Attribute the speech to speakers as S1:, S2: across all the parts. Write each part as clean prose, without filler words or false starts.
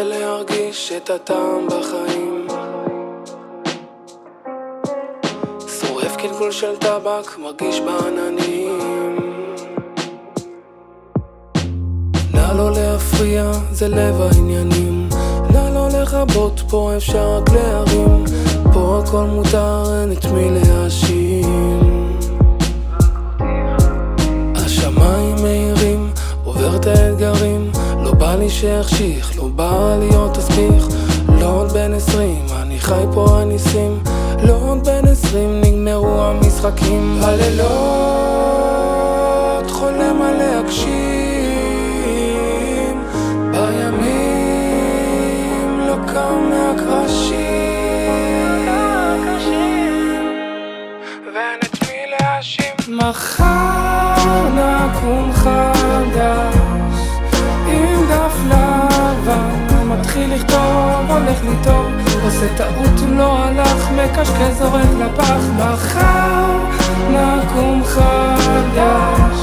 S1: רוצה להרגיש את הטעם בחיים, שורף קלקול של טבק, מרגיש בעננים. נא לא להפריע, זה לב העניינים. נא לא לחבות, פה אפשר רק להרים. פה הכל מותר, אין את מי להאשים. השמיים מהירים, עובר את האתגרים. לא בא לי שיחשיך, לא בא להיות תסביך. לא עוד בן 20, אני חי פה הניסים. לא עוד בן 20, נגמרו המשחקים. בלילות חולם על להגשים, בימים לא קם מהקרשים, ואין את מי להאשים. מחר נקום חדש עם דף לבן, מתחיל לכתוב, הולך לכתוב, עושה טעות לא הלך, מקשקש זורק לפח. מחר נקום חדש,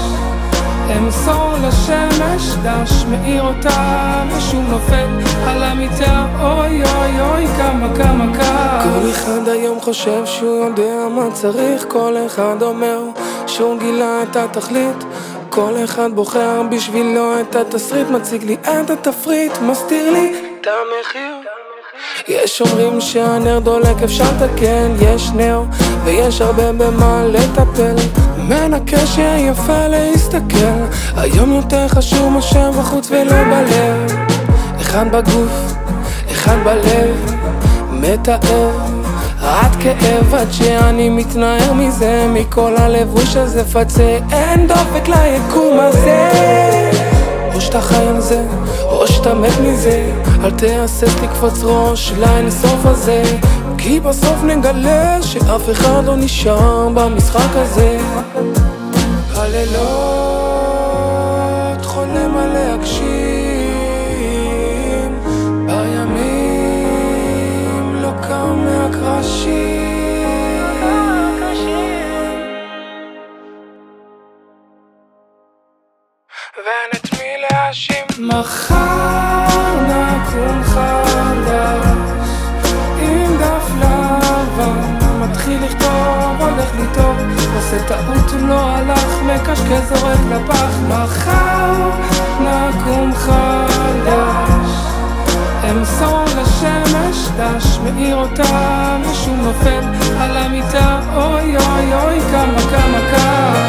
S1: אמסור לשמש דש, מאיר אותה ושום נופל על המיטה. אוי אוי אוי כמה כמה קר. כל אחד היום חושב שהוא יודע מה צריך, כל אחד אומר שהוא גילה את התכלית, כל אחד בוחר בשבילו את התסריט, מציג לי את התפריט, מסתיר לי את המחיר. יש אומרים שהנר דולק אפשר לתקן, יש נר ויש הרבה במה לטפל, מנקה שיפה להסתכל. היום יותר חשוב מה שבחוץ ולא בלב, אחד בגוף, אחד בלב, מתאר עד כאב, עד שאני מתנער מזה, מכל הלבוש הזה פצה, אין דופק ליקום הזה. או שאתה חי על זה, או שאתה מת מזה, אל תהסס לקפוץ ראש לאינסוף הזה, כי בסוף נגלה שאף אחד לא נשאר במשחק הזה. הלילות חולם על להגשים, בימים לא קם מהקרשים, ואין את מי להאשים. מחר נקום חדש עם דף לבן, מתחיל לכתוב, הולך לכתוב, עושה טעות לא הלך, מקשקש זורק לפח. מחר נקום חדש, אמסור לשמש דש, מאיר אותה ושום נופל על המיטה. אוי אוי אוי כמה כמה קר.